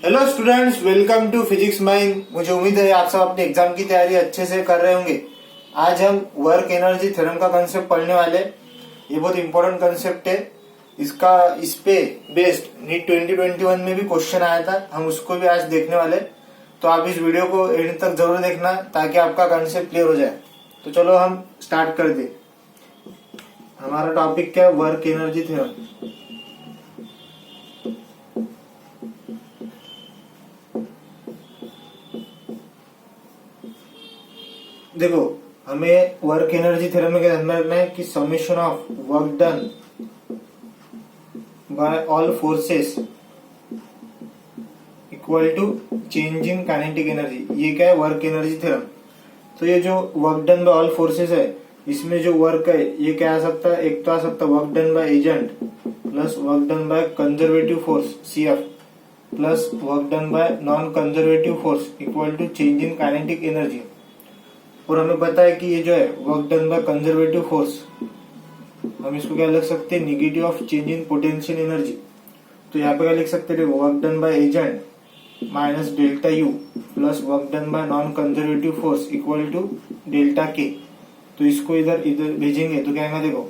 Hello students, welcome to Physics Mind. मुझे उम्मीद है आप सब अपने एग्जाम की तैयारी अच्छे से कर रहे होंगे। आज हम वर्क एनर्जी थ्योरम का कंसेप्ट पढ़ने वाले। ये बहुत इंपॉर्टेंट कंसेप्ट है। इस पे बेस्ड नीट 2021 में भी क्वेश्चन आया था, हम उसको भी आज देखने वाले। तो आप इस वीडियो को एंड तक जरूर देखना ताकि आपका कंसेप्ट क्लियर हो जाए। तो चलो हम स्टार्ट कर दे। हमारा टॉपिक क्या है? Work energy theorem. देखो, हमें वर्क एनर्जी थ्योरम में क्या ध्यान में रखना है कि summation of work done by all forces equal to change in kinetic energy. ये क्या है? Work energy theorem. तो ये जो वर्क डन बाय ऑल फोर्सेस है, इसमें जो वर्क है ये क्या आ सकता है? एक तो आ सकता है work done by agent plus work done by conservative force CF plus work done by non conservative force equal to change in kinetic energy. और हमें पता है कि ये जो है work done by conservative force, हम इसको क्या लिख सकते हैं? Negative of change in potential energy. तो यहाँ पे क्या लिख सकते हैं? Work done by agent minus delta U plus work done by non conservative force equal to delta K. तो इसको इधर भेजेंगे तो क्या आएगा? देखो,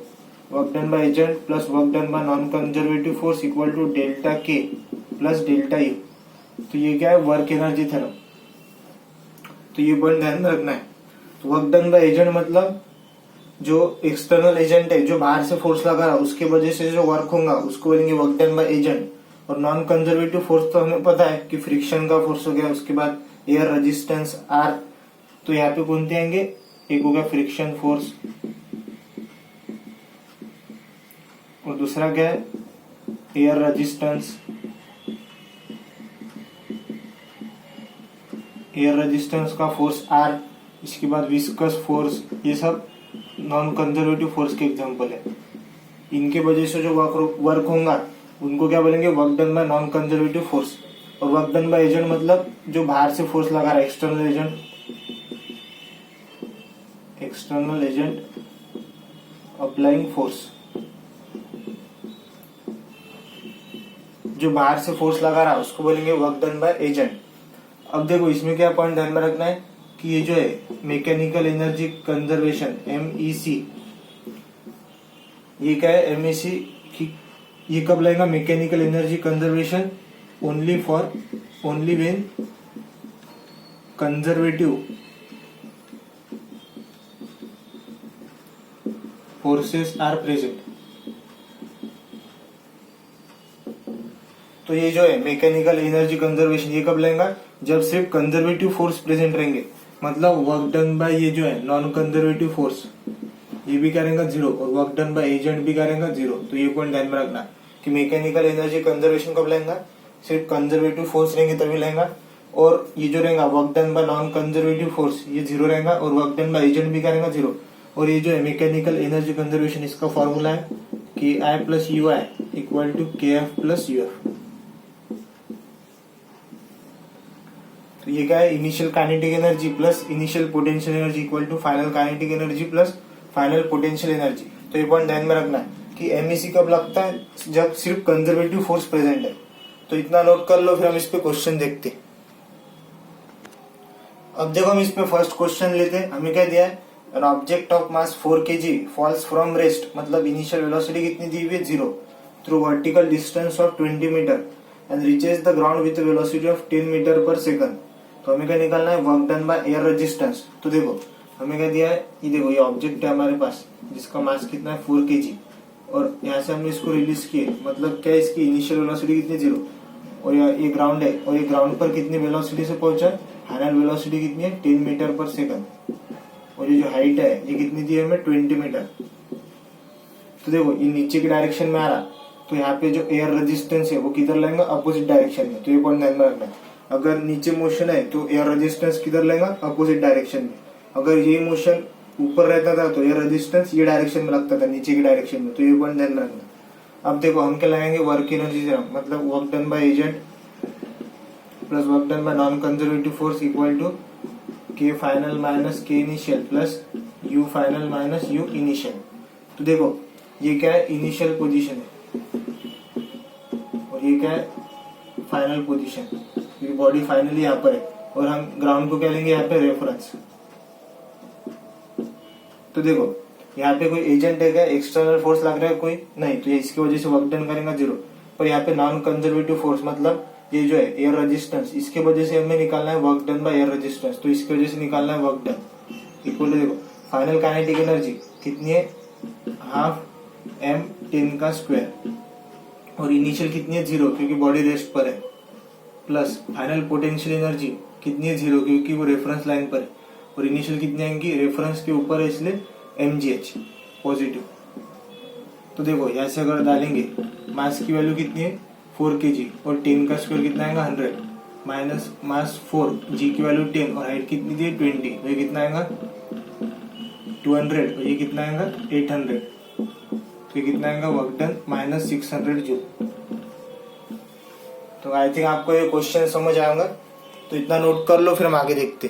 work done by agent plus work done by non conservative force equal to delta K plus delta U. तो ये क्या है? Work energy theorem. तो ये पॉइंट ध्यान में रखना है। वर्क डन बाय एजेंट मतलब जो एक्सटर्नल एजेंट है, जो बाहर से फोर्स लगा रहा है, उसके वजह से जो वर्क होगा उसको बोलेंगे वर्क डन बाय एजेंट। और नॉन कंजर्वेटिव फोर्स तो हमें पता है कि फ्रिक्शन का फोर्स हो गया, उसके बाद एयर रेजिस्टेंस R। तो यहाँ पे कौन आएंगे? एक हो गया फ्रिक्शन फोर्स और दूसरा क्या है? Air resistance. एयर रेजिस्टेंस का फोर्स R, इसके बाद विस्कस फोर्स। ये सब नॉन कंजर्वेटिव फोर्स के एग्जांपल है। इनके वजह से जो वर्क होगा उनको क्या बोलेंगे? Work done by non conservative force. और वर्क डन बाय एजेंट मतलब जो बाहर से फोर्स लगा रहा है, external agent. External agent applying force, जो बाहर से फोर्स लगा रहा है उसको बोलेंगे वर्क डन बाय एजेंट। अब देखो, इसमें क्या पॉइंट ध्यान में रखना है कि ये जो है मैकेनिकल एनर्जी कंजर्वेशन MEC, ये क्या है? MEC की ये कब लगेगा? Mechanical energy conservation only when conservative forces are present. तो ये जो है मैकेनिकल एनर्जी कंजर्वेशन, ये कब लगेगा? जब सिर्फ कंजर्वेटिव फोर्स प्रेजेंट रहेंगे। मतलब वर्क डन बाय ये जो है नॉन कंजर्वेटिव फोर्स, ये भी क्या रहेगा? 0। और वर्क डन बाय एजेंट भी क्या रहेगा? 0। तो ये पॉइंट ध्यान में रखना कि मैकेनिकल एनर्जी कंजर्वेशन कब लेगा? सिर्फ कंजर्वेटिव फोर्स रहेंगे तभी लेगा। और ये जो रहेगा work done by non conservative force, ये 0 रहेगा। और वर्क डन बाय एजेंट भी क्या रहेगा? 0। और ये जो है मैकेनिकल एनर्जी कंजर्वेशन, इसका फॉर्मूला है KI plus UI equal to KF plus UF। तो ये क्या है? Initial kinetic energy plus initial potential energy equal to final kinetic energy plus final potential energy. तो ये पॉइंट ध्यान में रखना है कि MEC कब लगता है? जब सिर्फ कंजर्वेटिव फोर्स प्रेजेंट है। तो इतना नोट कर लो, फिर हम इस पे क्वेश्चन देखते हैं। अब देखो, हम इस पे फर्स्ट क्वेश्चन लेते हैं। हमें क्या दिया है? An object of mass 4 kg falls from rest, मतलब इनिशियल वेलोसिटी कितनी दी हुई है? 0, through vertical distance of 20 metre and reaches the ground with velocity of 10 metre per second. तो हमें क्या निकालना है? Work done by air resistance. तो देखो, हमें क्या दिया है? ये देखो, ये ऑब्जेक्ट है हमारे पास जिसका मास कितना है? 4 kg। और यहाँ से हमने इसको रिलीज किए, मतलब क्या? इसकी इनिशियल वेलोसिटी कितनी? 0। और ये ग्राउंड है, और ये ग्राउंड पर कितनी वेलोसिटी से पहुंचा है? फाइनल वेलोसिटी कितनी है? 10 मीटर पर सेकंड। और ये जो हाइट है ये कितनी दी है हमें? 20 मीटर। तो देखो, ये नीचे की डायरेक्शन में आ रहा, तो यहाँ पे जो एयर रेजिस्टेंस है वो किधर लेगा? अपोजिट डायरेक्शन में। तो ये पॉइंट ध्यान में रखना है। अगर नीचे मोशन है तो एयर रेजिस्टेंस किधर लेगा? अपोजिट डायरेक्शन में। अगर ये मोशन ऊपर रहता था तो एयर रेजिस्टेंस ये डायरेक्शन में लगता था, नीचे की डायरेक्शन में। तो ये पॉइंट ध्यान में रखना। अब देखो, हम क्या लगाएंगे? वर्क एनर्जी थ्योरम, मतलब work done by agent plus work done by non conservative force equal to K final minus K initial plus U final minus U initial. तो देखो, ये क्या है? इनिशियल पोजीशन है और ये क्या है? Final position. क्योंकि बॉडी फाइनली यहाँ पर है, और हम ग्राउंड को क्या लेंगे यहाँ पे रेफरेंस। तो देखो यहाँ पे कोई एजेंट है क्या, एक्सटर्नल फोर्स लग रहा है कोई नहीं, तो इसकी वजह से वर्क डन करेगा 0। पर यहाँ पे नॉन कंजर्वेटिव फोर्स मतलब ये जो है एयर रेजिस्टेंस, इसके वजह से हमें निकालना है work done by air resistance, तो इसकी वजह से निकालना है वर्क डन इक्वल टू देखो फाइनल काइनेटिक एनर्जी कितनी है, हाफ m10 और इनिशियल कितनी है 0 क्योंकि बॉडी रेस्ट पर है, प्लस फाइनल पोटेंशियल एनर्जी कितनी है 0 क्योंकि वो रेफरेंस लाइन पर है, और इनिशियल कितनी आएंगी रेफरेंस के ऊपर है इसलिए mgh पॉजिटिव। तो देखो यहाँ से अगर डालेंगे मास की वैल्यू कितनी है 4 kg और 10 का स्क्वायर कितना आएगा 100 माइनस मास 4 g की वैल्यू 10 और हाइट कितनी दी है 20, तो ये कितना आएगा 200 और ये कितना आएगा 800, तो ये कितना आएगा वर्क डन माइनस 600 जूल। तो आई थिंक आपको ये क्वेश्चन समझ आएगा, तो इतना नोट कर लो फिर हम आगे देखते।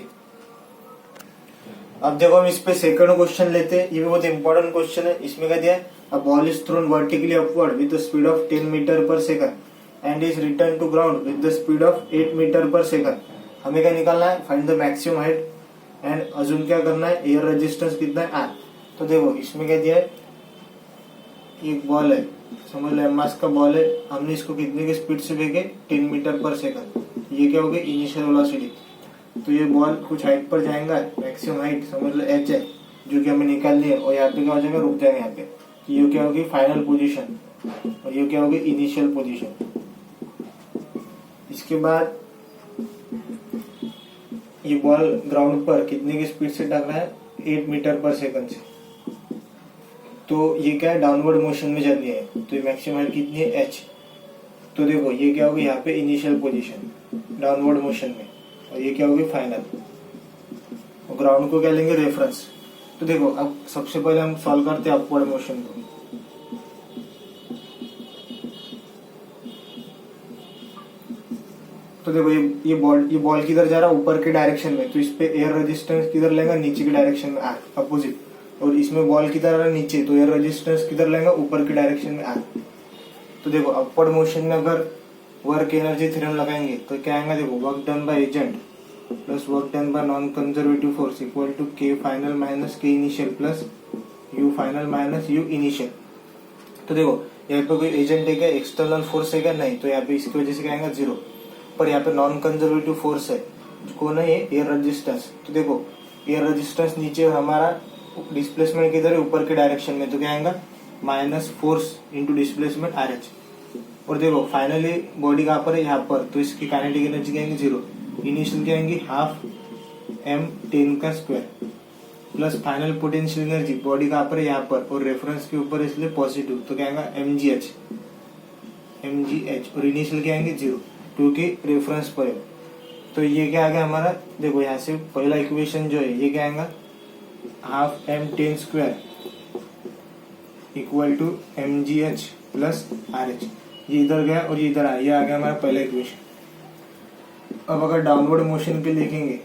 अब देखो हम इस पे सेकंड क्वेश्चन लेते हैं, ये भी बहुत इंपॉर्टेंट क्वेश्चन है। इसमें क्या दिया है, a ball is thrown vertically upward with the speed of 10 metre per second and is return to ground with the speed of 8 metre per second. हमें क्या निकालना है, find the maximum height and assume क्या करना है, air resistance कितना है are. तो देखो इसमें क्या दिया है, एक बॉल है, समझ लो मास का बॉल है, हमने इसको कितने की स्पीड से फेंके 10 मीटर पर सेकंड, ये क्या हो गया इनिशियल वेलोसिटी। तो ये बॉल कुछ हाइट पर जाएगा, मैक्सिमम हाइट समझ लो h है जो कि हमें निकालनी है, और यहाँ पे क्या हो जाएगा रुक जाएगा यहाँ पे, तो ये क्या होगी फाइनल पोजीशन और ये क्या होगी इनिशियल पोजीशन। इसके बाद ये बॉल ग्राउंड पर कितने की स्पीड से टक रहा है 8 मीटर पर सेकंड से, तो ये क्या है डाउनवर्ड मोशन में जाती है, तो ये मैक्सिमम हाइट कितनी है h। तो देखो ये क्या होगी यहाँ पे इनिशियल पोजीशन डाउनवर्ड मोशन में, और ये क्या होगी फाइनल, और ग्राउंड को क्या लेंगे रेफरेंस। तो देखो अब सबसे पहले हम सॉल्व करते हैं अपवर्ड मोशन को। तो देखो ये बॉल किधर जा रहा है ऊपर के डायरेक्शन में, तो इस पे एयर रेजिस्टेंस किधर लेगा नीचे के डायरेक्शन में आर अपोजिट, और इसमें बॉल किधर आ रहा है नीचे, तो एयर रेजिस्टेंस किधर लेगा ऊपर के डायरेक्शन में आर। तो देखो अपवर्ड मोशन में अगर वर्क एनर्जी थ्योरम लगाएंगे तो क्या आएगा, देखो work done by agent plus work done by non conservative force equal to K final minus K initial plus U final minus U initial. तो देखो यहाँ पे कोई एजेंट है क्या, एक्सटर्नल फोर्स है क्या नहीं, तो यहाँ पे इसकी वजह से क्या आएगा 0। पर यहाँ पे नॉन कंजर्वेटिव फोर्स है, कौन है ये एयर रेजिस्टेंस। तो देखो एयर रेजिस्टेंस नीचे और हमारा डिस्प्लेसमेंट किधर है ऊपर के डायरेक्शन में, तो क्या आएगा minus force into displacement R H. और देखो फाइनली बॉडी कहाँ पर है यहाँ पर, तो इसकी काइनेटिक एनर्जी क्या आएंगे 0, इनिशियल क्या आएंगी half m10 plus final potential energy body कहाँ पर है यहाँ पर, और रेफरेंस के ऊपर इसलिए पॉजिटिव, तो क्या आएगा mgh और इनिशियल क्या आएंगे 0 क्योंकि रेफरेंस पर है। तो ये क्या आ गया हमारा, देखो यहाँ से पहला इक्वेशन जो है ये क्या आएगा half m10 equal to mgh plus RH, ये इधर गया और ये इधर आया, ये आ गया हमारा पहला इक्वेशन। अब अगर डाउनवर्ड मोशन के लिखेंगे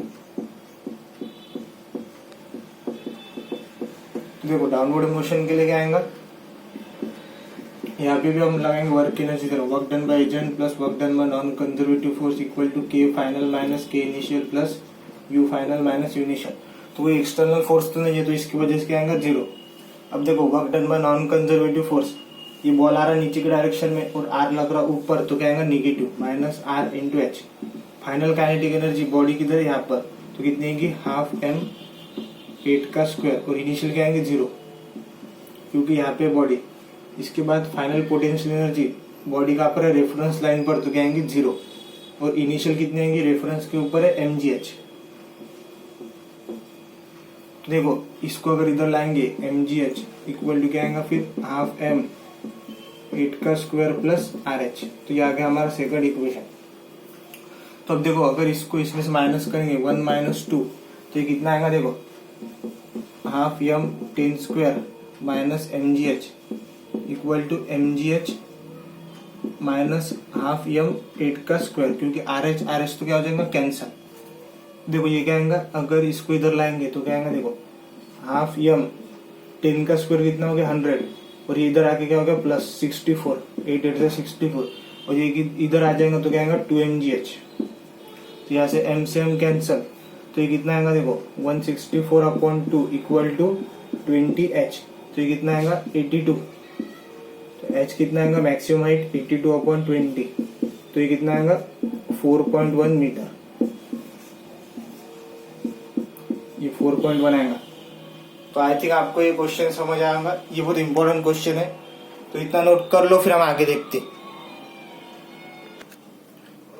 तो देखो डाउनवर्ड मोशन के लिए क्या आएगा, यहाँ पे भी हम लगाएंगे work energy theorem, work done by agent plus work done by non conservative force equal to K final minus K initial plus U final minus U initial. तो कोई एक्सटर्नल फोर्स तो नहीं है, तो इसकी वजह से क्या आएगा 0। अब देखो work done by non conservative force, ये बॉल आ रहा है नीचे के डायरेक्शन में और आर लग रहा ऊपर, तो क्या आएगा negative minus R into H. Final kinetic energy body किधर है यहाँ पर, तो कितनी आएगी हाफ m8 और इनिशियल क्या आएंगे 0 क्योंकि यहाँ पे बॉडी। इसके बाद फाइनल पोटेंशियल एनर्जी बॉडी का पर है रेफरेंस लाइन पर, तो क्या आएंगे 0 और इनिशियल कितनी आएंगी रेफरेंस के ऊपर है mgh। तो देखो इसको अगर इधर लाएंगे mgh इक्वल टू क्या आएगा फिर हाफ m8 प्लस RH, तो ये आ गया हमारा सेकंड इक्वेशन। तो अब देखो अगर इसको इसमें से माइनस करेंगे 1 माइनस 2, तो ये कितना आएगा, देखो half m10 minus mgh equal to mgh minus half m8 क्योंकि RH तो क्या हो जाएगा कैंसल। देखो ये क्या आएगा, अगर इसको इधर लाएंगे तो क्या आएगा, देखो हाफ m10 कितना हो गया 100 और ये इधर आके क्या हो गया प्लस 64, 8 8 से 64 और ये इधर आ जाएगा तो क्या आएगा 2 mgh तो यहाँ से m से m कैंसल, तो ये कितना आएगा देखो 164/2 इक्वल टू 20h, तो ये कितना आएगा 82, तो h कितना आएगा मैक्सिमम हाइट 82/20, तो ये कितना आएगा 4.1 मीटर, ये 4.1 आएगा। तो आई थिंक आपको ये क्वेश्चन समझ आएगा, ये बहुत इंपॉर्टेंट क्वेश्चन है, तो इतना नोट कर लो, फिर हम आगे देखते।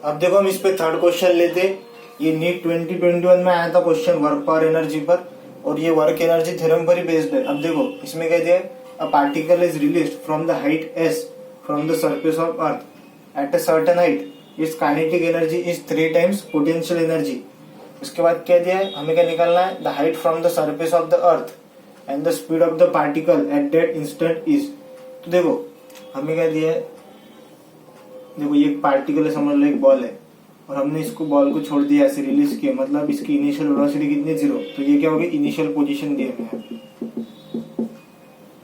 अब देखो हम इस पे थर्ड क्वेश्चन लेते। ये नीट 2021 में आया था क्वेश्चन वर्क पावर एनर्जी पर, और ये वर्क एनर्जी थ्योरम पर ही बेस्ड है। अब देखो इसमें कह दिया a particle is released from the height s from the surface of earth at a certain height, it's kinetic energy is 3 times potential energy. उसके बाद कह दिया है हमें क्या निकालना है, the height from the surface of the earth and the speed of the particle at that instant is. तो देखो हमें क्या दिया है, देखो ये एक पार्टिकल है, समझ लो एक बॉल है, और हमने इसको बॉल को छोड़ दिया ऐसे रिलीज किया, मतलब इसकी इनिशियल वेलोसिटी कितनी 0, तो ये क्या होगी इनिशियल पोजीशन दी हमें,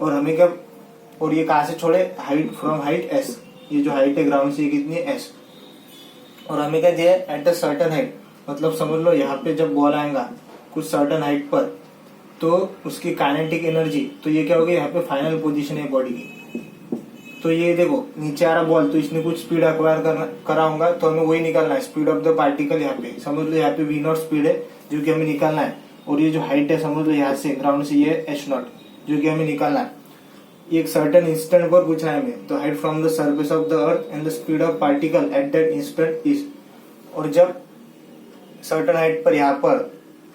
और हमें क्या, और ये कहाँ से छोड़े, हाइट फ्रॉम हाइट s, ये जो हाइट है ग्राउंड से ये कितनी है s, और हमें क्या दिया है एट अ सर्टेन हाइट, मतलब समझ लो यहाँ पे जब बॉल आएगा कुछ सर्टेन हाइट पर, तो उसकी काइनेटिक एनर्जी, तो ये क्या होगी यहाँ पे फाइनल पोजीशन है बॉडी की। तो ये देखो नीचे आ रहा बॉल, तो इसने कुछ स्पीड अक्वायर करा होगा, तो हमें वही निकालना है, स्पीड ऑफ द पार्टिकल। यहाँ पे समझ लो यहाँ पे v0 स्पीड है जो कि हमें निकालना है, और ये जो हाइट है समझ लो यहाँ से ग्राउंड से ये h0 जो कि हमें निकालना है। ये एक सर्टेन इंस्टेंट पर पूछना है हमें, तो height from the surface of the earth and the speed of particle at that instant is. और जब सर्टेन हाइट पर, यहाँ पर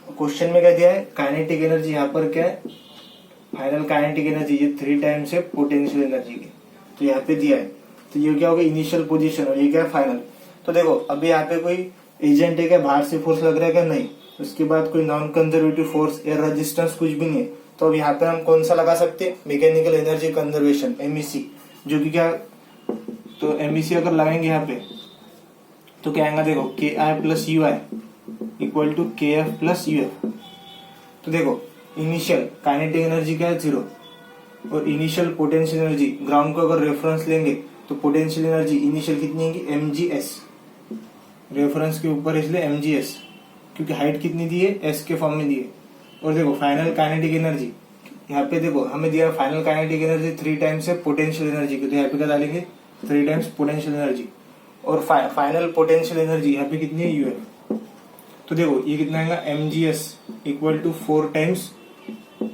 क्वेश्चन में क्या दिया है, काइनेटिक एनर्जी यहाँ पर क्या है, फाइनल काइनेटिक एनर्जी ये 3 टाइम्स है पोटेंशियल एनर्जी की, तो यहाँ पे दिया है, तो ये क्या होगा इनिशियल पोजीशन, और ये क्या है फाइनल। तो देखो अभी यहाँ पे कोई एजेंट है क्या, बाहर से फोर्स लग रहा है क्या, नहीं, उसके बाद कोई नॉन कंजर्वेटिव फोर्स या रेजिस्टेंस कुछ भी नहीं है, तो अब यहाँ पे हम कौन सा लगा सकते हैं, मैकेनिकल एनर्जी कंजर्वेशन MEC, जो कि क्या, तो MEC अगर लगाएंगे यहाँ पे तो क्या आएगा देखो KI plus UI equal to KF plus UF। तो देखो इनिशियल काइनेटिक एनर्जी क्या है 0, और इनिशियल पोटेंशियल एनर्जी ग्राउंड को अगर रेफरेंस लेंगे तो पोटेंशियल एनर्जी इनिशियल कितनी है mgs, रेफरेंस के ऊपर इसलिए mgs, क्योंकि हाइट कितनी दी है s के फॉर्म में दी है। और देखो फाइनल काइनेटिक एनर्जी, यहाँ पे देखो हमें दिया फाइनल काइनेटिक एनर्जी 3 टाइम्स है पोटेंशियल एनर्जी की, तो यहाँ पे क्या डालेंगे 3 टाइम्स पोटेंशियल एनर्जी, और फाइनल पोटेंशियल एनर्जी यहाँ पे कितनी है UF। तो देखो ये कितना आएगा mgs equal to 4 times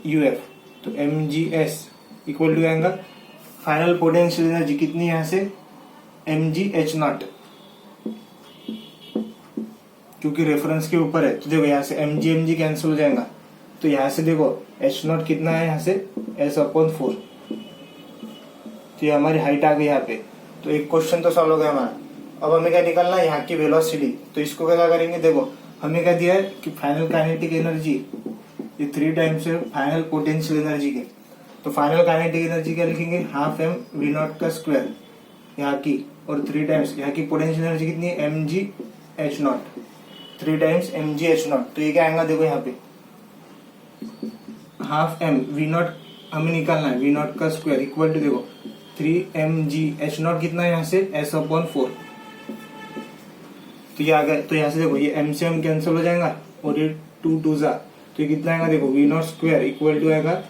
UF, तो mgs इक्वल टू आएगा फाइनल पोटेंशियल एनर्जी कितनी यहाँ से mgh0, क्योंकि रेफरेंस के ऊपर है, तो देखो यहाँ से mg कैंसिल हो जाएगा, तो यहाँ से देखो h0 कितना है यहाँ से s/4, तो ये हमारी हाइट आ गई यहाँ पे। तो एक क्वेश्चन तो सॉल्व हो गया हमारा। अब हमें क्या निकालना है, यहाँ की वेलोसिटी, तो इसको क्या करेंगे, देखो हमें क्या दिया है कि फाइनल काइनेटिक एनर्जी ये 3 टाइम्स है फाइनल पोटेंशियल एनर्जी के, तो फाइनल काइनेटिक एनर्जी क्या लिखेंगे, हाफ m v0 का स्क्वायर यहाँ की, और 3 टाइम्स यहाँ की पोटेंशियल एनर्जी कितनी है mgh0, 3 टाइम्स mgh0, तो ये क्या आएगा देखो यहाँ पे हाफ m v0 हमें निकालना है, v0 का स्क्वायर इक्वल टू देखो 3 mgh0 कितना है यहाँ से s/4, तो ये आ गया। तो यहाँ से देखो ये m से m कैंसिल हो जाएगा, और ये 2 2 जा, तो ये कितना आएगा देखो v0 स्क्वायर इक्वल टू आएगा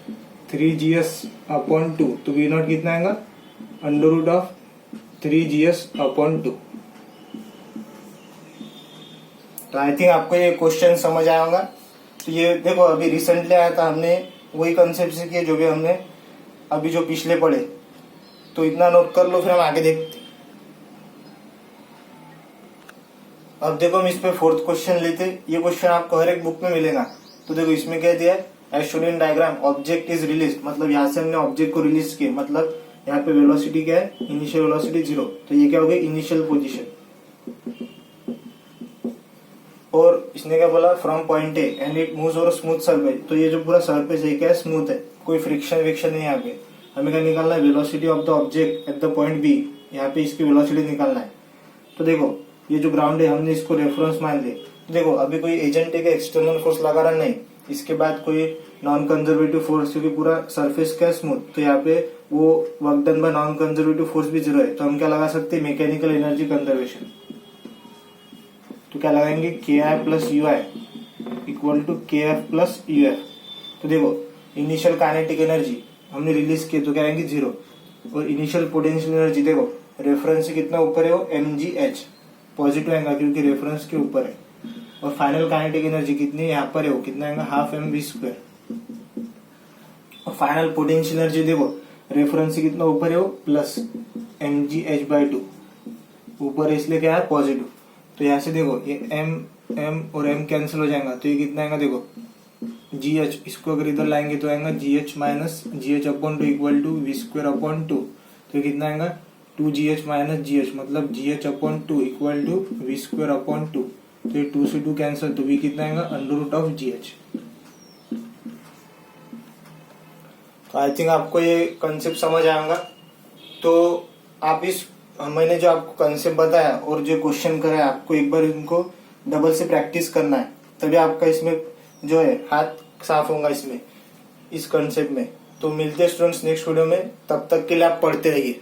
3gs/2, तो v0 कितना आएगा √3gs/2। तो आई थिंक आपको ये क्वेश्चन समझ आया होगा। तो ये देखो अभी रिसेंटली आया था, हमने वही कंसेप्ट से किए जो भी हमने अभी जो पिछले पढ़े, तो इतना नोट कर लो, फिर हम आगे देखते। अब देखो हम इस पे फोर्थ क्वेश्चन लेते। ये क्वेश्चन आपको हर एक बुक में मिलेगा। तो देखो इसमें क्या दिया है, as shown in diagram object is release, मतलब यहाँ से हमने ऑब्जेक्ट को रिलीज किया, मतलब यहाँ पे वेलोसिटी क्या है, इनिशियल वेलोसिटी 0, तो ये क्या हो गई इनिशियल पोजीशन। और इसने क्या बोला, from point A and it moves over smooth surface, तो ये जो पूरा सरफेस है क्या है, स्मूथ है, कोई फ्रिक्शन विक्शन नहीं है यहाँ पे। हमें क्या निकालना है, velocity of the object at the point B, यहाँ पे इसकी वेलोसिटी निकालना है। तो देखो ये जो ग्राउंड है हमने इसको रेफरेंस मान लिया। तो देखो अभी कोई एजेंट है, एक्सटर्नल फोर्स लगा रहा नहीं, इसके बाद कोई नॉन कंजर्वेटिव फोर्स, क्योंकि पूरा सरफेस क्या स्मूथ, तो यहाँ पे वो work done by non conservative force भी 0 है, तो हम क्या लगा सकते हैं, मैकेनिकल एनर्जी कंजर्वेशन। तो क्या लगाएंगे K I plus U I equal to K F plus U F. तो देखो इनिशियल काइनेटिक एनर्जी हमने रिलीज की तो क्या आएंगे 0, और इनिशियल पोटेंशियल एनर्जी देखो रेफरेंस से कितना ऊपर है वो mgh पॉजिटिव आएगा क्योंकि रेफरेंस के ऊपर है, और फाइनल काइनेटिक एनर्जी कितनी यहाँ पर है वो कितना आएगा हाफ mv²। और फाइनल पोटेंशियल एनर्जी देखो रेफरेंस से कितना ऊपर है वो प्लस mgh/2 ऊपर है इसलिए क्या है पॉजिटिव। तो यहाँ से देखो ये m और m कैंसिल हो जाएगा तो ये कितना आएगा देखो gh, इसको अगर इधर लाएंगे तो आएगा gh minus gh/2 equal to v²/2। तो ये कितना आएगा 2gh माइनस gh मतलब gh/2 इक्वल टू v²/2। तो ये 2 से 2 कैंसिल तो v कितना आएगा √gh। तो आई थिंक आपको ये कंसेप्ट समझ आएगा। तो आप इस मैंने जो आपको कंसेप्ट बताया और जो क्वेश्चन कराया आपको एक बार इनको डबल से प्रैक्टिस करना है, तभी आपका इसमें जो है हाथ साफ होगा इसमें इस कंसेप्ट में। तो मिलते हैं स्टूडेंट्स नेक्स्ट वीडियो में, तब तक के लिए आप पढ़ते रहिए।